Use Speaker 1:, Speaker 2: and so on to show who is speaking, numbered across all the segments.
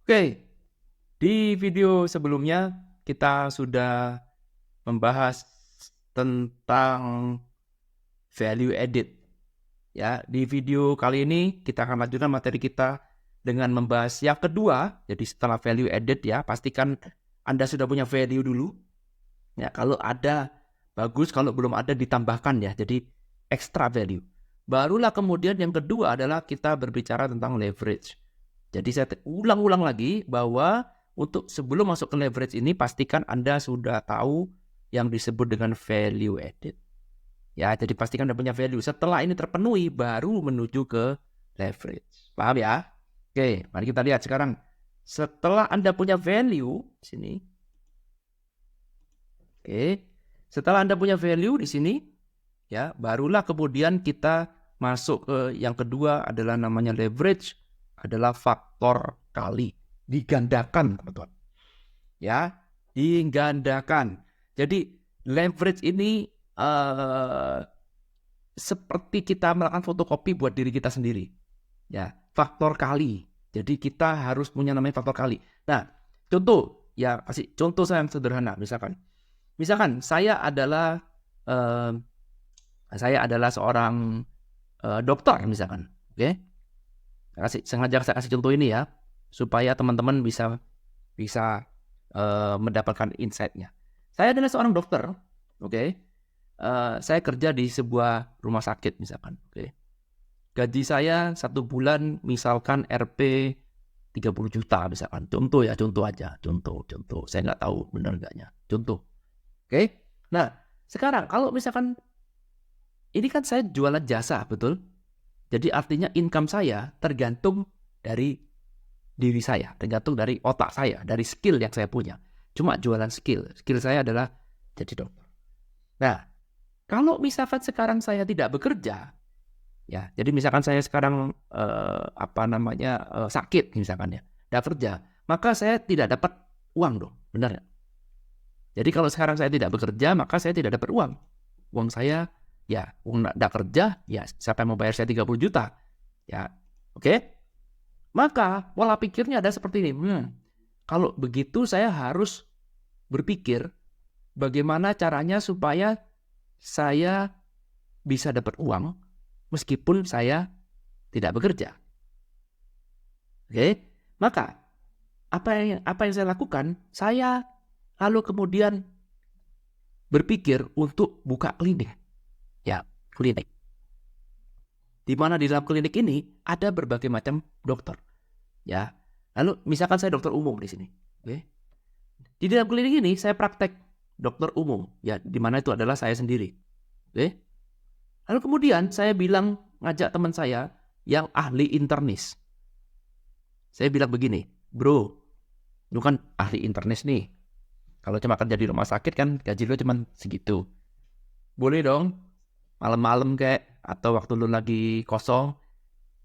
Speaker 1: Oke, di video sebelumnya kita sudah membahas tentang value added. Ya, di video kali ini kita akan lanjutkan materi kita dengan membahas yang kedua. Jadi setelah value added ya, pastikan Anda sudah punya value dulu. Ya, kalau ada bagus, kalau belum ada ditambahkan ya. Jadi extra value. Barulah kemudian yang kedua adalah kita berbicara tentang leverage. Jadi saya ulang-ulang lagi bahwa untuk sebelum masuk ke leverage ini pastikan Anda sudah tahu yang disebut dengan value added. Ya, jadi pastikan Anda punya value. Setelah ini terpenuhi baru menuju ke leverage. Paham ya? Oke, mari kita lihat sekarang. Setelah Anda punya value di sini. Oke. Setelah Anda punya value di sini, ya, barulah kemudian kita masuk ke yang kedua adalah namanya leverage, adalah faktor kali, digandakan teman-teman. Ya, digandakan. Jadi leverage ini seperti kita melakukan fotokopi buat diri kita sendiri. Ya, faktor kali. Jadi kita harus punya namanya faktor kali. Nah, contoh ya, kasih contoh saya yang sederhana. Misalkan saya adalah seorang dokter misalkan, oke? Sengaja saya kasih contoh ini ya, supaya teman-teman bisa mendapatkan insight-nya. Saya adalah seorang dokter, oke? Saya kerja di sebuah rumah sakit misalkan, oke? Gaji saya 1 bulan misalkan Rp 30 juta misalkan. Contoh ya, contoh aja, contoh. Saya nggak tahu benar enggaknya, contoh. Oke? Nah, sekarang kalau misalkan ini kan saya jualan jasa, betul? Jadi artinya income saya tergantung dari diri saya, tergantung dari otak saya, dari skill yang saya punya. Cuma jualan skill. Skill saya adalah jadi dokter. Nah, kalau misalkan sekarang saya tidak bekerja, ya, jadi misalkan saya sekarang sakit misalkan ya, tidak kerja, maka saya tidak dapat uang dong, benar ya? Jadi kalau sekarang saya tidak bekerja, maka saya tidak dapat uang. Uang saya, ya, uang tidak kerja, ya, siapa yang mau bayar saya 30 juta? Ya, oke? Maka pola pikirnya ada seperti ini. Kalau begitu saya harus berpikir bagaimana caranya supaya saya bisa dapat uang meskipun saya tidak bekerja. Oke? Maka apa yang saya lakukan? Saya lalu kemudian berpikir untuk buka klinik. Ya, klinik. Di mana di dalam klinik ini ada berbagai macam dokter. Ya. Lalu misalkan saya dokter umum di sini. Oke. Di dalam klinik ini saya praktek dokter umum, ya, di mana itu adalah saya sendiri. Oke. Lalu kemudian saya bilang ngajak teman saya yang ahli internis. Saya bilang begini, "Bro, lu kan ahli internis nih. Kalau cuma kerja di rumah sakit kan gaji lu cuma segitu. Boleh dong malam-malam kayak atau waktu lu lagi kosong,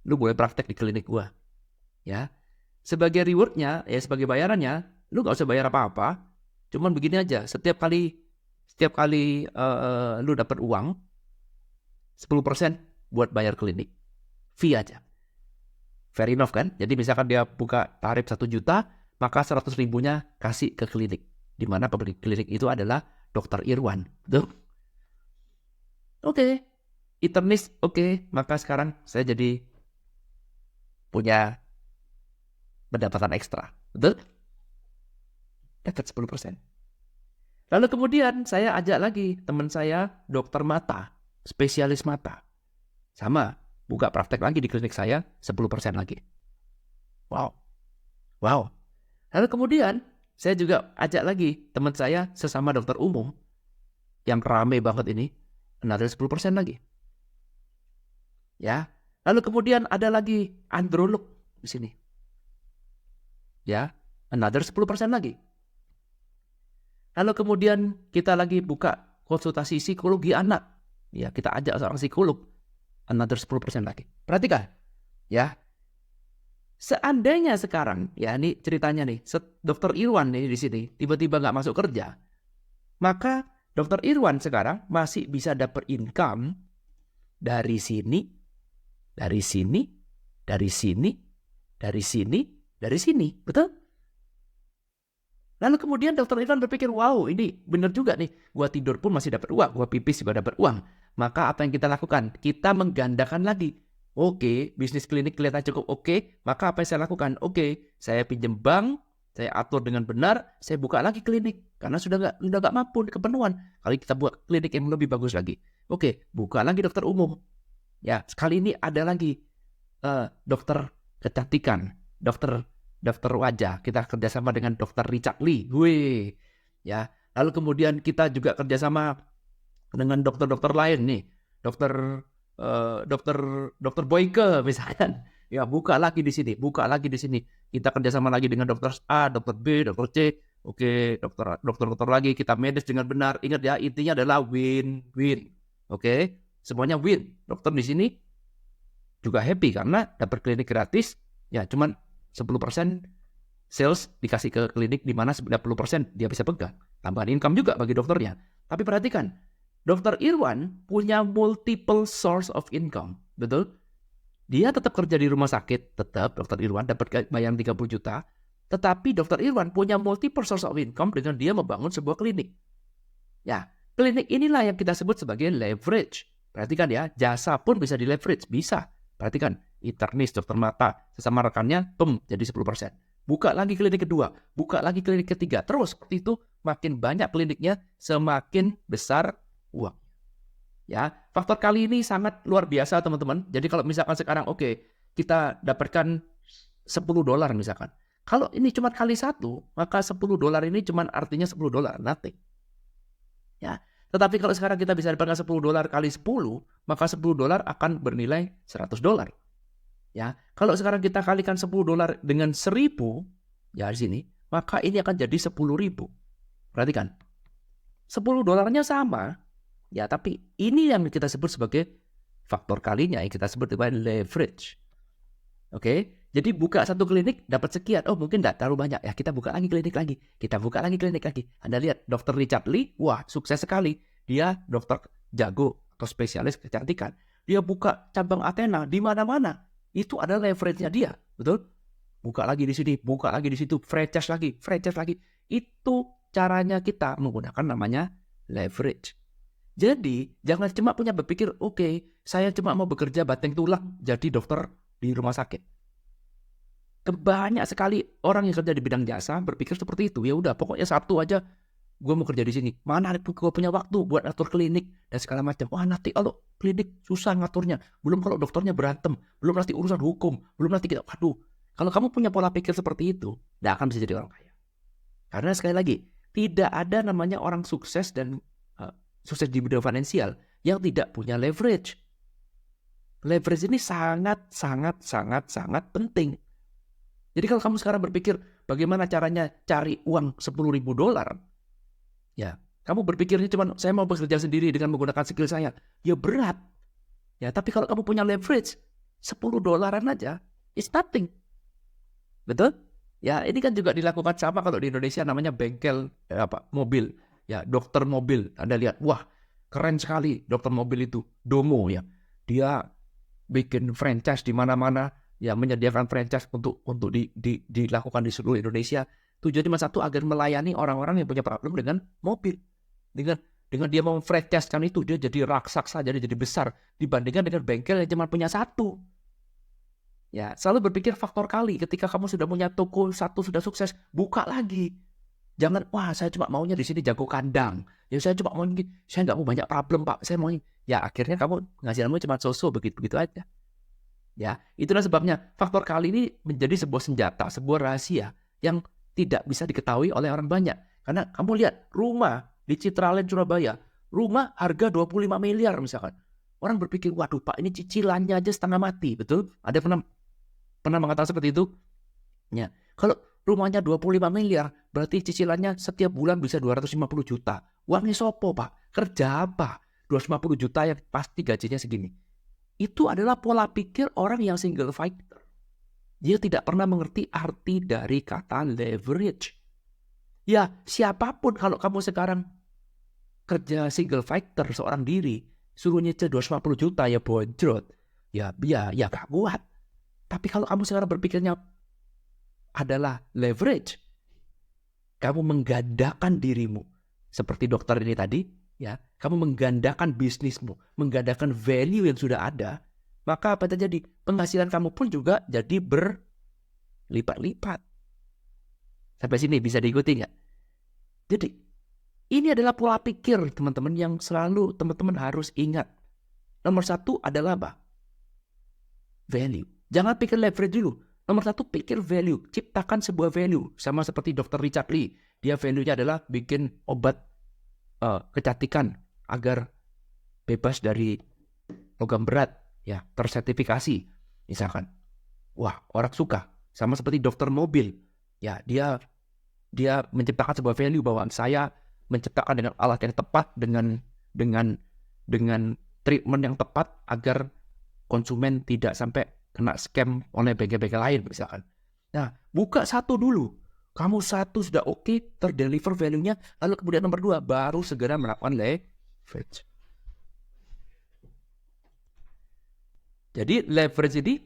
Speaker 1: lu boleh praktek di klinik gua." Ya. Sebagai rewardnya, ya, sebagai bayarannya, lu gak usah bayar apa-apa. Cuman begini aja, setiap kali lu dapat uang, 10% buat bayar klinik. Fee aja. Fair enough kan? Jadi misalkan dia buka tarif 1 juta, maka 100 ribunya kasih ke klinik. Di mana pemilik klinik itu adalah Dr. Irwan. Tuh. Oke. Internis, oke. Maka sekarang saya jadi punya pendapatan ekstra. Betul? Dapat 10%. Lalu kemudian saya ajak lagi teman saya dokter mata, spesialis mata. Sama, buka praktek lagi di klinik saya, 10% lagi. Wow. Lalu kemudian saya juga ajak lagi teman saya sesama dokter umum yang rame banget ini, another 10% lagi. Ya. Lalu kemudian ada lagi androlog di sini. Ya, another 10% lagi. Lalu kemudian kita lagi buka konsultasi psikologi anak. Ya, kita ajak seorang psikolog, another 10% lagi. Perhatikan, ya. Seandainya sekarang, ya, ini ceritanya nih, Dr. Irwan nih di sini tiba-tiba nggak masuk kerja, maka Dr. Irwan sekarang masih bisa dapat income dari sini, dari sini, dari sini, dari sini, Dari sini, betul? Lalu kemudian dokter Irfan berpikir, wow ini bener juga nih, gua tidur pun masih dapat uang, gua pipis juga dapat uang. Maka apa yang kita lakukan? Kita menggandakan lagi. Oke, bisnis klinik kelihatan cukup oke, maka apa yang saya lakukan? Oke, saya pinjam bank, saya atur dengan benar, saya buka lagi klinik. Karena sudah nggak mampu, kepenuhan. Kali kita buat klinik yang lebih bagus lagi. Oke, buka lagi dokter umum. Ya, sekali ini ada lagi dokter kecantikan, dokter wajah. Kita kerjasama dengan dokter Richard Lee. Wih, ya. Lalu kemudian kita juga kerjasama dengan dokter-dokter lain nih, dokter Boyke misalkan. Ya, buka lagi di sini, buka lagi di sini. Kita kerjasama lagi dengan dokter A, dokter B, dokter C. Oke, dokter lagi. Kita manage dengan benar. Ingat ya, intinya adalah win-win. Oke, semuanya win. Dokter di sini juga happy karena dapat klinik gratis. Ya, cuman 10% sales dikasih ke klinik di mana 90% dia bisa pegang. Tambahan income juga bagi dokternya. Tapi perhatikan, Dokter Irwan punya multiple source of income. Betul? Dia tetap kerja di rumah sakit, tetap Dokter Irwan dapat bayar 30 juta. Tetapi Dokter Irwan punya multiple source of income dengan dia membangun sebuah klinik. Ya, klinik inilah yang kita sebut sebagai leverage. Perhatikan ya, jasa pun bisa di leverage, bisa. Perhatikan, internis, dokter mata, sesama rekannya, jadi 10%. Buka lagi klinik kedua, buka lagi klinik ketiga. Terus seperti itu, makin banyak kliniknya, semakin besar uang. Ya, faktor kali ini sangat luar biasa teman-teman. Jadi kalau misalkan sekarang kita dapatkan $10 misalkan. Kalau ini cuma kali 1, maka $10 ini cuma artinya $10, nothing. Ya, tetapi kalau sekarang kita bisa dapatkan $10 kali 10, maka $10 akan bernilai $100. Ya, kalau sekarang kita kalikan $10 dengan 1.000, ya di sini, maka ini akan jadi 10.000. Perhatikan, $10 sama, ya tapi ini yang kita sebut sebagai faktor kalinya, yang kita sebut sebagai leverage. Oke, jadi buka satu klinik dapat sekian, mungkin tidak terlalu banyak, ya kita buka lagi klinik lagi, kita buka lagi klinik lagi. Anda lihat, Dr. Richard Lee, wah sukses sekali, dia dokter jago atau spesialis kecantikan, dia buka cabang Athena di mana-mana. Itu adalah leverage-nya dia, betul? Buka lagi di sini, buka lagi di situ, franchise lagi. Itu caranya kita menggunakan namanya leverage. Jadi, jangan cuma punya berpikir, saya cuma mau bekerja banting tulang jadi dokter di rumah sakit. Banyak sekali orang yang kerja di bidang jasa berpikir seperti itu. Ya udah, pokoknya Sabtu aja gue mau kerja di sini. Mana gue punya waktu buat atur klinik dan segala macam. Wah, nanti kalau klinik susah ngaturnya. Belum kalau dokternya berantem. Belum nanti urusan hukum. Belum nanti kita, kalau kamu punya pola pikir seperti itu, tidak akan bisa jadi orang kaya. Karena sekali lagi, tidak ada namanya orang sukses dan sukses di bidang finansial yang tidak punya leverage. Leverage ini sangat penting. Jadi kalau kamu sekarang berpikir bagaimana caranya cari uang $10.000, ya, kamu berpikirnya cuma saya mau bekerja sendiri dengan menggunakan skill saya. Ya berat. Ya, tapi kalau kamu punya leverage $10 aja, it's nothing. Betul? Ya, ini kan juga dilakukan sama kalau di Indonesia namanya bengkel mobil. Ya, dokter mobil. Anda lihat, wah, keren sekali dokter mobil itu. Domo ya. Dia bikin franchise di mana-mana, ya menyediakan franchise untuk dilakukan di seluruh Indonesia. Tujuannya cuma satu, agar melayani orang-orang yang punya problem dengan mobil. Dengan dia mau franchise-kan itu, dia jadi raksasa, jadi besar dibandingkan dengan bengkel yang cuma punya satu. Ya, selalu berpikir faktor kali. Ketika kamu sudah punya toko satu sudah sukses, buka lagi. Jangan, wah saya cuma maunya di sini jago kandang. Ya saya cuma mau, saya nggak mau banyak problem Pak. Saya mau, ya akhirnya kamu penghasilanmu cuma so-so begitu aja. Ya, itulah sebabnya faktor kali ini menjadi sebuah senjata, sebuah rahasia yang tidak bisa diketahui oleh orang banyak. Karena kamu lihat rumah di Citraland Surabaya, rumah harga 25 miliar misalkan. Orang berpikir, waduh Pak, ini cicilannya aja setengah mati, betul? Ada pernah mengatakan seperti itu? Ya, kalau rumahnya 25 miliar, berarti cicilannya setiap bulan bisa 250 juta. Uangnya sopo Pak? Kerja apa? 250 juta yang pasti gajinya segini. Itu adalah pola pikir orang yang single fighter. Dia tidak pernah mengerti arti dari kata leverage. Ya, siapapun kalau kamu sekarang kerja single fighter seorang diri, suruh nyicil 250 juta ya bonjrot. Ya gak kuat. Tapi kalau kamu sekarang berpikirnya adalah leverage. Kamu menggandakan dirimu. Seperti dokter ini tadi, ya, kamu menggandakan bisnismu, menggandakan value yang sudah ada, maka apa terjadi? Penghasilan kamu pun juga jadi berlipat-lipat. Sampai sini bisa diikuti nggak? Jadi, ini adalah pola pikir teman-teman yang selalu teman-teman harus ingat. Nomor satu adalah apa? Value. Jangan pikir leverage dulu. Nomor satu, pikir value. Ciptakan sebuah value. Sama seperti Dr. Richard Lee. Dia value-nya adalah bikin obat kecantikan agar bebas dari logam berat. Ya, tersertifikasi. Misalkan. Wah, orang suka. Sama seperti dokter mobil. Ya, dia menciptakan sebuah value bahwa saya menciptakan dengan alat yang tepat, dengan treatment yang tepat agar konsumen tidak sampai kena scam oleh bengkel-bengkel lain misalkan. Nah, buka satu dulu. Kamu satu sudah oke, terdeliver value-nya, lalu kemudian nomor 2 baru segera melakukan leverage. Jadi leverage ini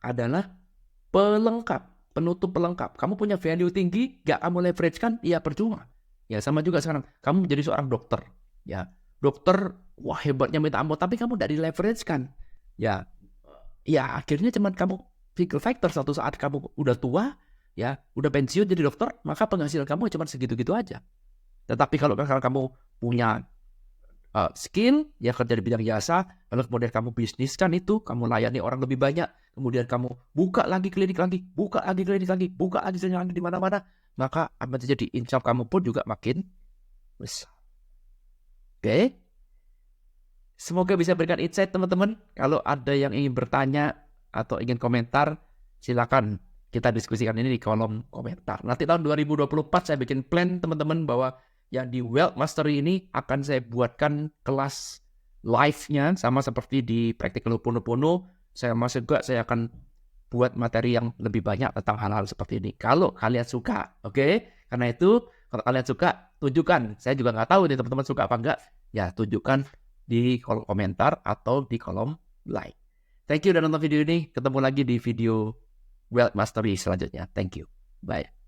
Speaker 1: adalah pelengkap, penutup pelengkap. Kamu punya value tinggi, gak kamu leverage kan, ya percuma. Ya sama juga sekarang, kamu menjadi seorang dokter. Ya, dokter, wah hebatnya minta ampun, tapi kamu gak di leverage kan. Ya akhirnya cuman kamu figure factor suatu saat kamu udah tua, ya udah pensiun jadi dokter, maka penghasilan kamu cuma segitu-gitu aja. Tetapi kalau kamu punya skill, ya kerja di bidang jasa, lalu kemudian kamu bisniskan itu, kamu layani orang lebih banyak, kemudian kamu buka lagi klinik lagi, buka lagi di mana-mana, maka apa terjadi? Income kamu pun juga makin besar. Oke? Semoga bisa berikan insight teman-teman. Kalau ada yang ingin bertanya atau ingin komentar, silakan kita diskusikan ini di kolom komentar. Nanti tahun 2024 saya bikin plan teman-teman bahwa yang di Wealth Mastery ini akan saya buatkan kelas live-nya sama seperti di Practical Ho'oponopono. Saya akan buat materi yang lebih banyak tentang hal-hal seperti ini. Kalau kalian suka, oke? Karena itu kalau kalian suka, tunjukkan. Saya juga nggak tahu nih teman-teman suka apa enggak. Ya, tunjukkan di kolom komentar atau di kolom like. Thank you udah nonton video ini. Ketemu lagi di video Wealth Mastery selanjutnya. Thank you. Bye.